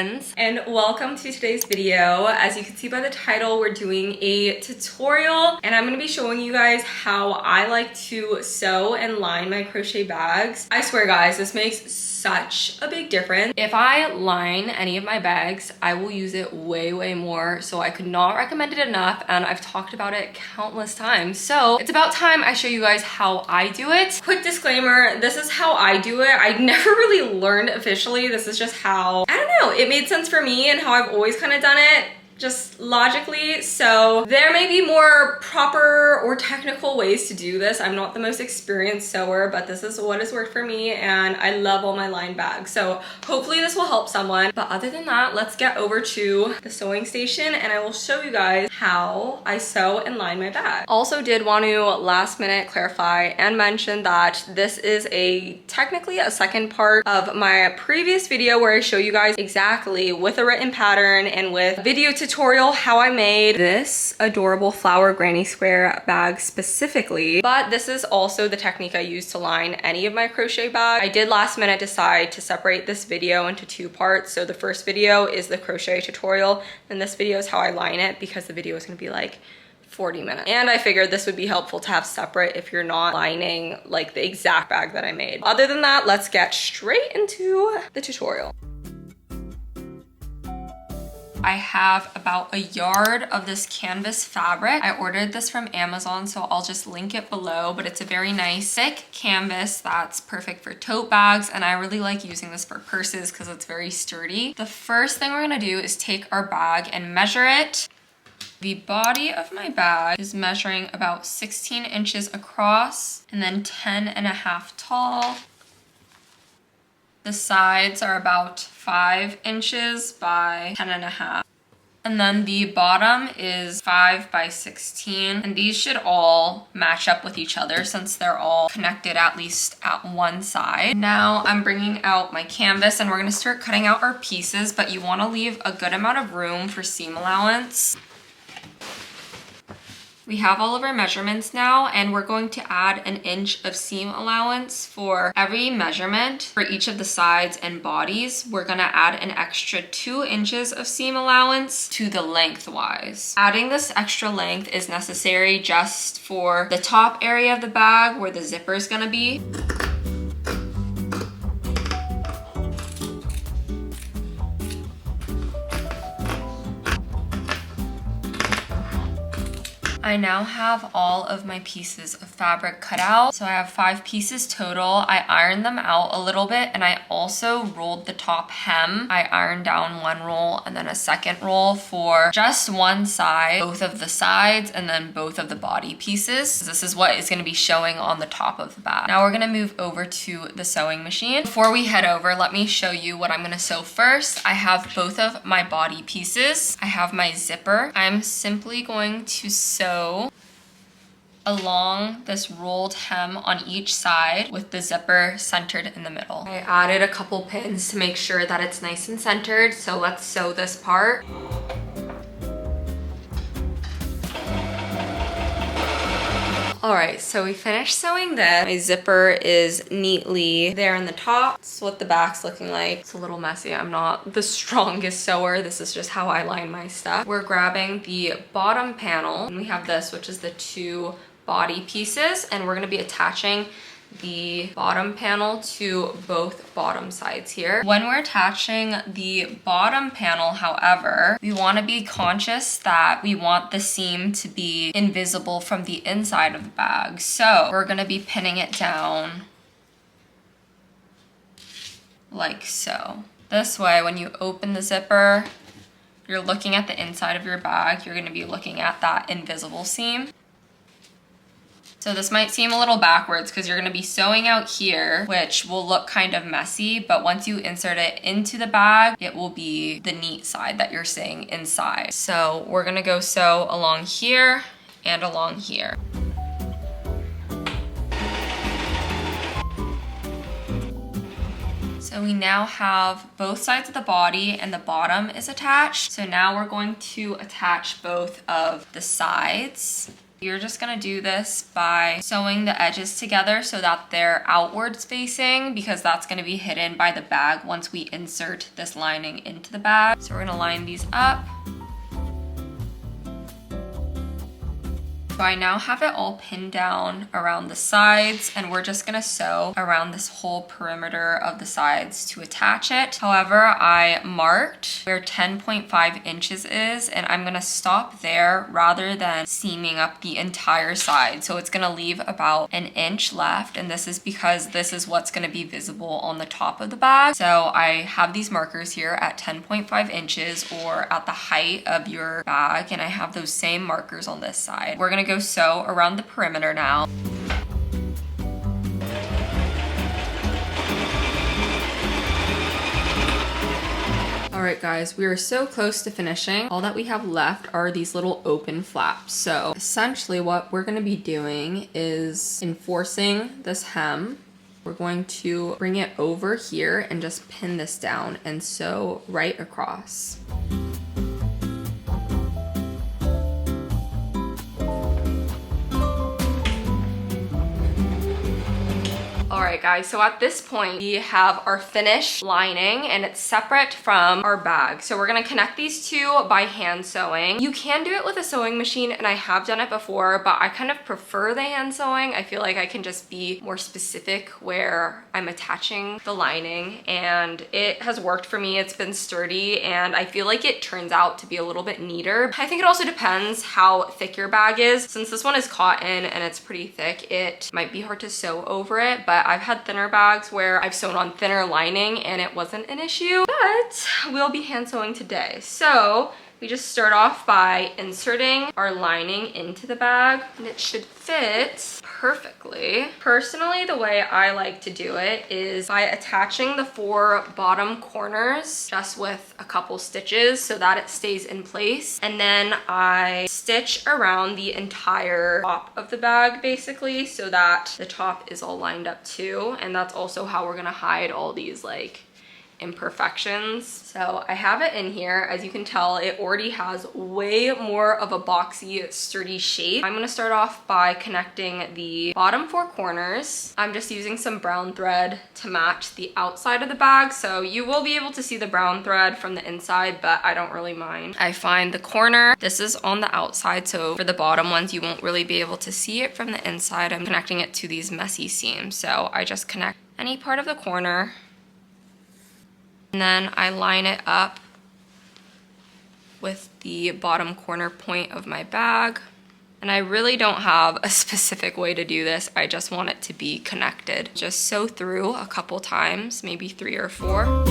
friends, and welcome to today's video. As you can see by the title, we're doing a tutorial and I'm going to be showing you guys how I like to sew and line my crochet bags. I swear guys, this makes such a big difference. If I line any of my bags, I will use it way more, so I could not recommend it enough, and I've talked about it countless times. So it's about time I show you guys how I do it. Quick disclaimer, this is how I do it. I never really learned officially. This is just how, I don't know, it made sense for me and how I've always kind of done it, just logically. So there may be more proper or technical ways to do this. I'm not the most experienced sewer, but this is what has worked for me, and I love all my lined bags. So hopefully this will help someone. But other than that, let's get over to the sewing station and I will show you guys how I sew and line my bag. Also did want to last minute clarify and mention that this is technically a second part of my previous video where I show you guys exactly with a written pattern and with video tutorial how I made this adorable flower granny square bag specifically. But this is also the technique I use to line any of my crochet bags. I did last minute decide to separate this video into two parts. So the first video is the crochet tutorial and this video is how I line it, because the video is going to be like 40 minutes. And I figured this would be helpful to have separate if you're not lining like the exact bag that I made. Other than that, let's get straight into the tutorial. I have about a yard of this canvas fabric. I ordered this from Amazon, so I'll just link it below, but it's a very nice thick canvas that's perfect for tote bags, and I really like using this for purses because it's very sturdy. The first thing we're gonna do is take our bag and measure it. The body of my bag is measuring about 16 inches across and then 10.5 tall. The sides are about 5 inches by 10.5. And then the bottom is 5 by 16. And these should all match up with each other since they're all connected at least at one side. Now I'm bringing out my canvas and we're gonna start cutting out our pieces, but you wanna leave a good amount of room for seam allowance. We have all of our measurements now, and we're going to add 1 inch of seam allowance for every measurement. For each of the sides and bodies, we're gonna add an extra 2 inches of seam allowance to the lengthwise. Adding this extra length is necessary just for the top area of the bag where the zipper is gonna be. I now have all of my pieces of fabric cut out. So I have 5 pieces total. I ironed them out a little bit, and I also rolled the top hem. I ironed down 1 roll and then a second roll for just one side, both of the sides and then both of the body pieces. This is what is gonna be showing on the top of the bag. Now we're gonna move over to the sewing machine. Before we head over, let me show you what I'm gonna sew first. I have both of my body pieces. I have my zipper. I'm simply going to sew along this rolled hem on each side with the zipper centered in the middle. I added a couple pins to make sure that it's nice and centered, so let's sew this part. All right, so we finished sewing this. My zipper is neatly there in the top. This is what the back's looking like. It's a little messy. I'm not the strongest sewer. This is just how I line my stuff. We're grabbing the bottom panel, and we have this, which is the 2 body pieces, and we're gonna be attaching the bottom panel to both bottom sides here. When we're attaching the bottom panel, however, we want to be conscious that we want the seam to be invisible from the inside of the bag. So we're going to be pinning it down like so. This way, when you open the zipper, you're looking at the inside of your bag. You're going to be looking at that invisible seam. So this might seem a little backwards because you're gonna be sewing out here, which will look kind of messy, but once you insert it into the bag, it will be the neat side that you're seeing inside. So we're gonna go sew along here and along here. So we now have both sides of the body and the bottom is attached. So now we're going to attach both of the sides. You're just gonna do this by sewing the edges together so that they're outwards facing, because that's gonna be hidden by the bag once we insert this lining into the bag. So we're gonna line these up. So I now have it all pinned down around the sides, and we're just gonna sew around this whole perimeter of the sides to attach it. However, I marked where 10.5 inches is, and I'm gonna stop there rather than seaming up the entire side. So it's gonna leave about an inch left, and this is because this is what's gonna be visible on the top of the bag. So I have these markers here at 10.5 inches or at the height of your bag, and I have those same markers on this side. We're gonna go sew around the perimeter now. All right guys, we are so close to finishing. All that we have left are these little open flaps. So essentially what we're gonna be doing is enforcing this hem. We're going to bring it over here and just pin this down and sew right across. Alright guys, so at this point we have our finished lining and it's separate from our bag. So we're gonna connect these two by hand sewing. You can do it with a sewing machine, and I have done it before, but I kind of prefer the hand sewing. I feel like I can just be more specific where I'm attaching the lining, and it has worked for me. It's been sturdy and I feel like it turns out to be a little bit neater. I think it also depends how thick your bag is. Since this one is cotton and it's pretty thick, it might be hard to sew over it, but I've had thinner bags where I've sewn on thinner lining and it wasn't an issue, but we'll be hand sewing today. So we just start off by inserting our lining into the bag, and it should fit perfectly. Personally, the way I like to do it is by attaching the 4 bottom corners just with a couple stitches so that it stays in place. And then I stitch around the entire top of the bag basically so that the top is all lined up too. And that's also how we're gonna hide all these like imperfections. So I have it in here. As you can tell, it already has way more of a boxy, sturdy shape. I'm gonna start off by connecting the bottom 4 corners. I'm just using some brown thread to match the outside of the bag, so you will be able to see the brown thread from the inside, but I don't really mind. I find the corner, this is on the outside, so for the bottom ones, you won't really be able to see it from the inside. I'm connecting it to these messy seams, so I just connect any part of the corner, and then I line it up with the bottom corner point of my bag. And I really don't have a specific way to do this. I just want it to be connected. Just sew through a couple times, maybe 3 or 4.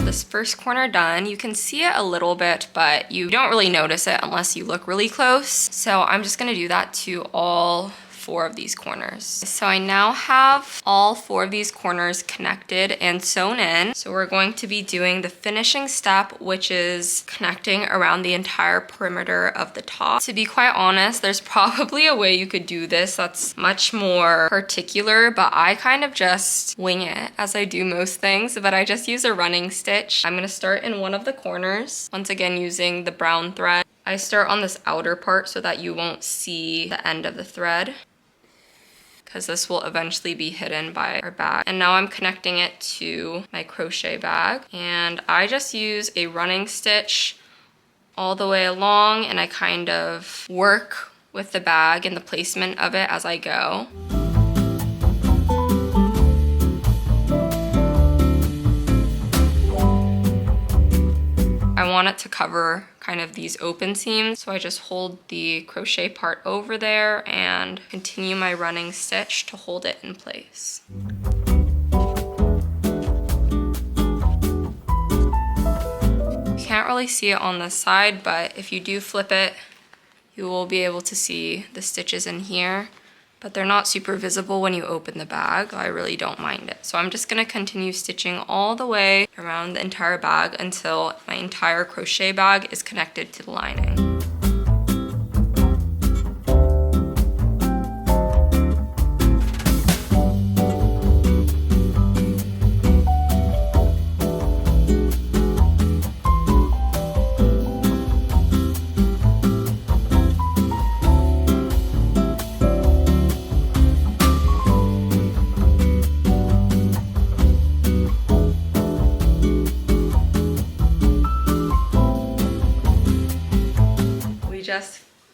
This first corner done. You can see it a little bit, but you don't really notice it unless you look really close. So I'm just gonna do that to all 4 of these corners. So I now have all 4 of these corners connected and sewn in. So we're going to be doing the finishing step, which is connecting around the entire perimeter of the top. To be quite honest, there's probably a way you could do this that's much more particular, but I kind of just wing it as I do most things, but I just use a running stitch. I'm gonna start in one of the corners, once again using the brown thread. I start on this outer part so that you won't see the end of the thread, because this will eventually be hidden by our bag. And now I'm connecting it to my crochet bag. And I just use a running stitch all the way along, and I kind of work with the bag and the placement of it as I go. I want it to cover kind of these open seams, so I just hold the crochet part over there and continue my running stitch to hold it in place. You can't really see it on this side, but if you do flip it, you will be able to see the stitches in here. But they're not super visible when you open the bag. I really don't mind it. So I'm just gonna continue stitching all the way around the entire bag until my entire crochet bag is connected to the lining.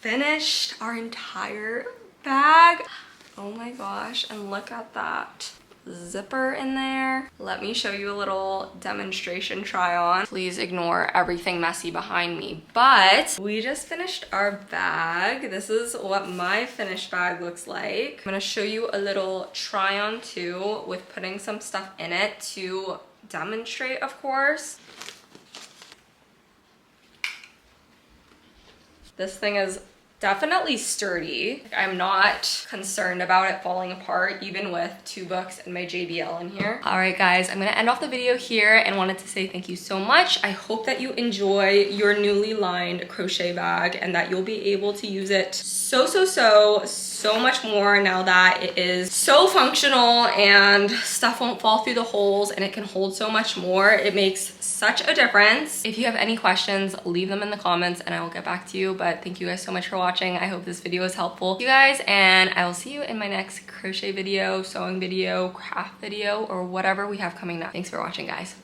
finished our entire bag. Oh my gosh, and look at that zipper in there. Let me show you a little demonstration try on. Please ignore everything messy behind me, but we just finished our bag. This is what my finished bag looks like. I'm gonna show you a little try on too with putting some stuff in it to demonstrate, of course. This thing is definitely sturdy. I'm not concerned about it falling apart, even with 2 books and my JBL in here. All right, guys, I'm gonna end off the video here and wanted to say thank you so much. I hope that you enjoy your newly lined crochet bag and that you'll be able to use it so much more now that it is so functional and stuff won't fall through the holes and it can hold so much more. It makes such a difference. If you have any questions, leave them in the comments and I will get back to you. But thank you guys so much for watching. I hope this video was helpful to you guys, and I will see you in my next crochet video, sewing video, craft video, or whatever we have coming up. Thanks for watching, guys.